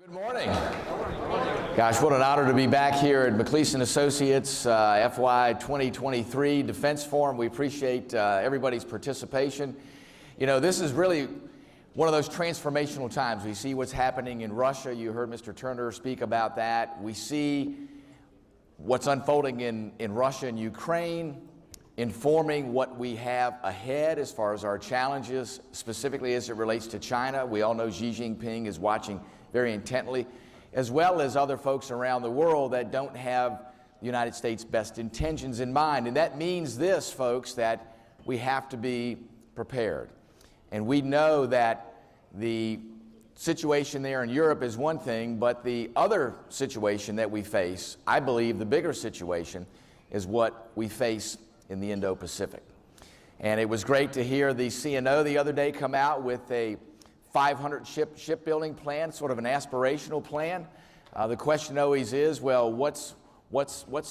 Good morning. Gosh, what an honor to be back here at McAleese & Associates FY2023 Defense Forum. We appreciate everybody's participation. You know, this is really one of those transformational times. We see what's happening in Russia. You heard Mr. Turner speak about that. We see what's unfolding in Russia and Ukraine, informing what we have ahead as far as our challenges, specifically as it relates to China. We all know Xi Jinping is watching very intently, as well as other folks around the world that don't have the United States' best intentions in mind. And that means this, folks, that we have to be prepared. And we know that the situation there in Europe is one thing, but the other situation that we face, I believe the bigger situation, is what we face in the Indo-Pacific. And it was great to hear the CNO the other day come out with a 500 shipbuilding plan, sort of an aspirational plan. The question always is, well, what's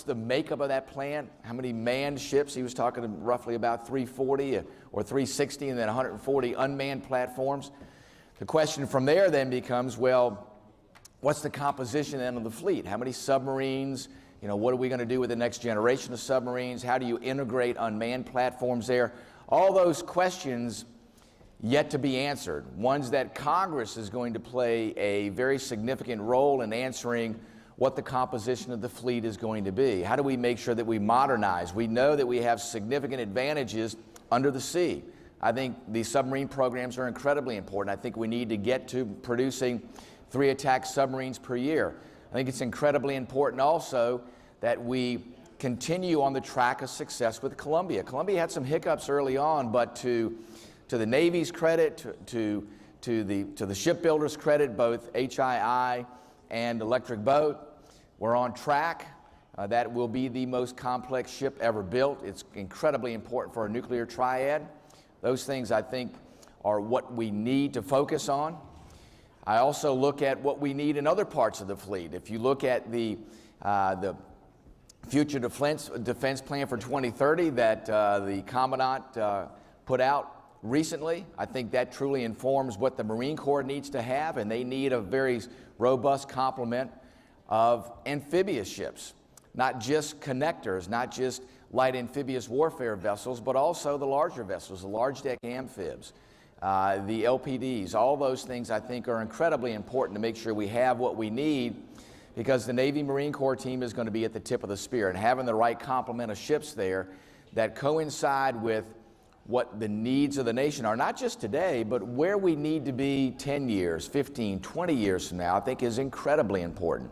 the makeup of that plan? How many manned ships? He was talking roughly about 340 or 360 and then 140 unmanned platforms. The question from there then becomes, well, what's the composition then of the fleet? How many submarines? You know, what are we going to do with the next generation of submarines? How do you integrate unmanned platforms there? All those questions yet to be answered, ones that Congress is going to play a very significant role in answering what the composition of the fleet is going to be. How do we make sure that we modernize? We know that we have significant advantages under the sea. I think the submarine programs are incredibly important. I think we need to get to producing 3 attack submarines per year. I think it's incredibly important also that we continue on the track of success with Columbia. Columbia had some hiccups early on, but to the Navy's credit, to the shipbuilders' credit, both HII and Electric Boat, we're on track. That will be the most complex ship ever built. It's incredibly important for a nuclear triad. Those things, I think, are what we need to focus on. I also look at what we need in other parts of the fleet. If you look at the Future Defense Plan for 2030 that the Commandant put out recently, I think that truly informs what the Marine Corps needs to have, and they need a very robust complement of amphibious ships, not just connectors, not just light amphibious warfare vessels, but also the larger vessels, the large deck amphibs, the LPDs. All those things I think are incredibly important to make sure we have what we need, because the Navy Marine Corps team is going to be at the tip of the spear, and having the right complement of ships there that coincide with what the needs of the nation are, not just today, but where we need to be 10 years, 15, 20 years from now, I think is incredibly important.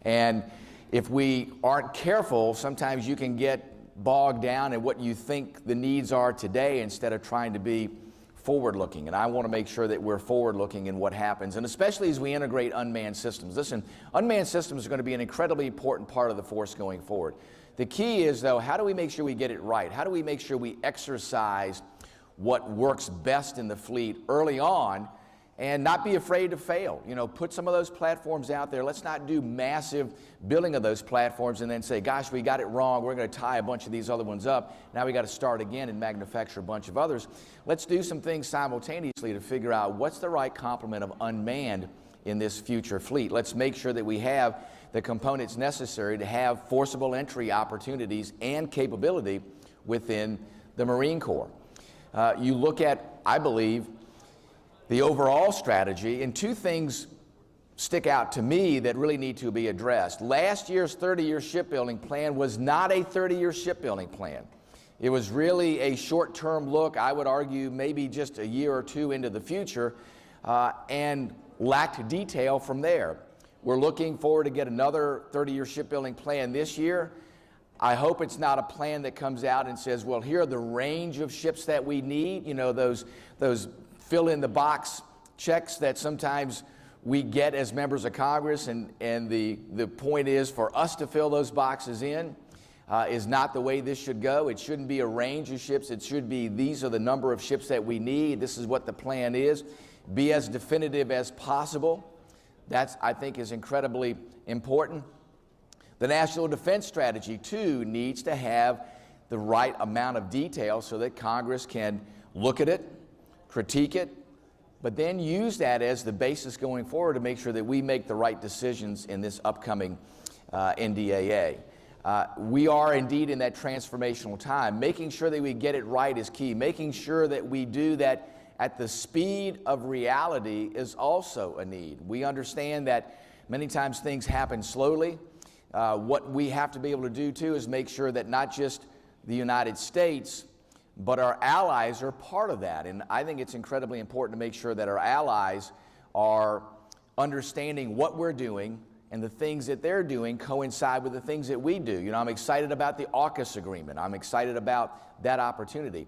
And if we aren't careful, sometimes you can get bogged down in what you think the needs are today instead of trying to be forward-looking. And I want to make sure that we're forward-looking in what happens, and especially as we integrate unmanned systems. Listen, unmanned systems are going to be an incredibly important part of the force going forward. The key is, though, how do we make sure we get it right? How do we make sure we exercise what works best in the fleet early on and not be afraid to fail? You know, put some of those platforms out there. Let's not do massive building of those platforms and then say, gosh, we got it wrong. We're going to tie a bunch of these other ones up. Now we got to start again and manufacture a bunch of others. Let's do some things simultaneously to figure out what's the right complement of unmanned in this future fleet. Let's make sure that we have the components necessary to have forcible entry opportunities and capability within the Marine Corps. You look at, I believe, the overall strategy, and 2 things stick out to me that really need to be addressed. Last year's 30-year shipbuilding plan was not a 30-year shipbuilding plan. It was really a short-term look, I would argue maybe just a year or 2 into the future, and lacked detail from there. We're looking forward to get another 30-year shipbuilding plan this year. I hope it's not a plan that comes out and says, well, here are the range of ships that we need, you know, those fill-in-the-box checks that sometimes we get as members of Congress, and the point is for us to fill those boxes in is not the way this should go. It shouldn't be a range of ships. It should be, these are the number of ships that we need. This is what the plan is. Be as definitive as possible. That's, I think, is incredibly important. The National Defense Strategy, too, needs to have the right amount of detail so that Congress can look at it, critique it, but then use that as the basis going forward to make sure that we make the right decisions in this upcoming NDAA. We are indeed in that transformational time. Making sure that we get it right is key. Making sure that we do that at the speed of reality is also a need. We understand that many times things happen slowly. What we have to be able to do too is make sure that not just the United States, but our allies are part of that. And I think it's incredibly important to make sure that our allies are understanding what we're doing and the things that they're doing coincide with the things that we do. You know, I'm excited about the AUKUS agreement. I'm excited about that opportunity.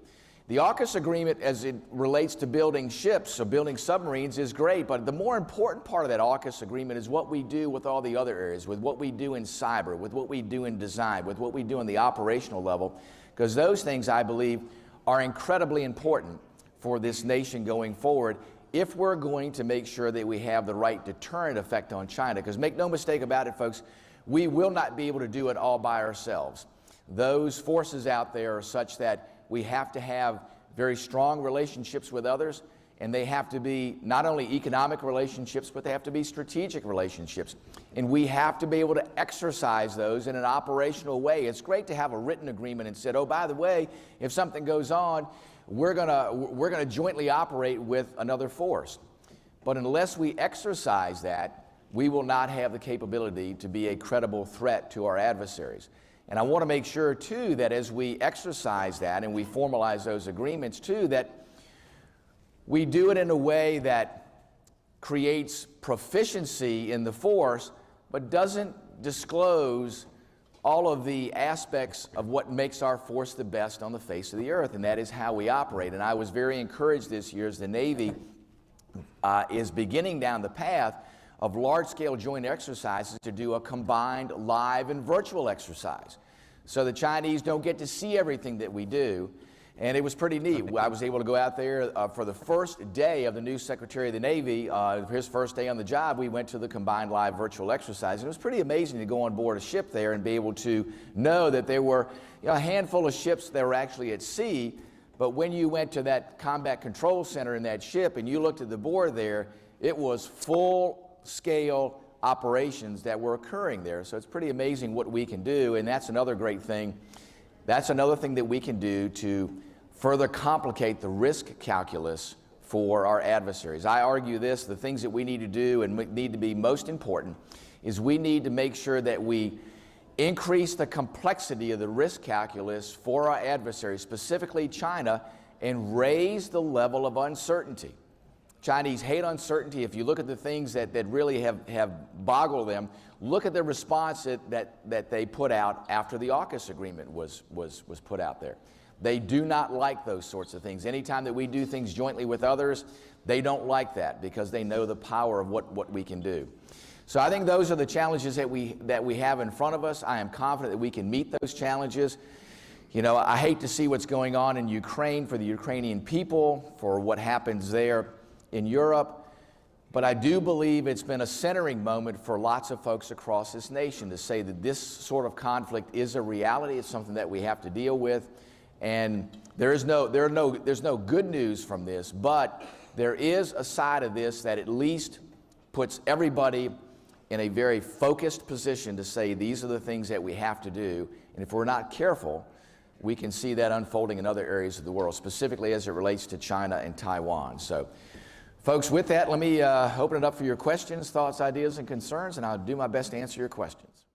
The AUKUS agreement, as it relates to building ships or building submarines, is great, but the more important part of that AUKUS agreement is what we do with all the other areas, with what we do in cyber, with what we do in design, with what we do in the operational level, because those things, I believe, are incredibly important for this nation going forward if we're going to make sure that we have the right deterrent effect on China. Because make no mistake about it, folks, we will not be able to do it all by ourselves. Those forces out there are such that we have to have very strong relationships with others, and they have to be not only economic relationships, but they have to be strategic relationships. And we have to be able to exercise those in an operational way. It's great to have a written agreement and said, oh, by the way, if something goes on, we're gonna jointly operate with another force. But unless we exercise that, we will not have the capability to be a credible threat to our adversaries. And I want to make sure, too, that as we exercise that and we formalize those agreements, too, that we do it in a way that creates proficiency in the force, but doesn't disclose all of the aspects of what makes our force the best on the face of the earth, and that is how we operate. And I was very encouraged this year as the Navy is beginning down the path of large-scale joint exercises to do a combined live and virtual exercise. So the Chinese don't get to see everything that we do, and it was pretty neat. I was able to go out there for the first day of the new Secretary of the Navy, his first day on the job. We went to the combined live virtual exercise, and it was pretty amazing to go on board a ship there and be able to know that there were a handful of ships that were actually at sea, but when you went to that combat control center in that ship and you looked at the board there, it was full-scale operations that were occurring there. So it's pretty amazing what we can do, and that's another great thing. That's another thing that we can do to further complicate the risk calculus for our adversaries. I argue this, the things that we need to do and need to be most important is we need to make sure that we increase the complexity of the risk calculus for our adversaries, specifically China, and raise the level of uncertainty. Chinese hate uncertainty. If you look at the things that really have boggled them, look at the response that they put out after the AUKUS agreement was put out there. They do not like those sorts of things. Anytime that we do things jointly with others, they don't like that because they know the power of what we can do. So I think those are the challenges that we have in front of us. I am confident that we can meet those challenges. You know, I hate to see what's going on in Ukraine for the Ukrainian people, for what happens there in Europe, but I do believe it's been a centering moment for lots of folks across this nation to say that this sort of conflict is a reality. It's something that we have to deal with, and there's no good news from this, but there is a side of this that at least puts everybody in a very focused position to say these are the things that we have to do, and if we're not careful, we can see that unfolding in other areas of the world, specifically as it relates to China and Taiwan. So, folks, with that, let me open it up for your questions, thoughts, ideas, and concerns, and I'll do my best to answer your questions.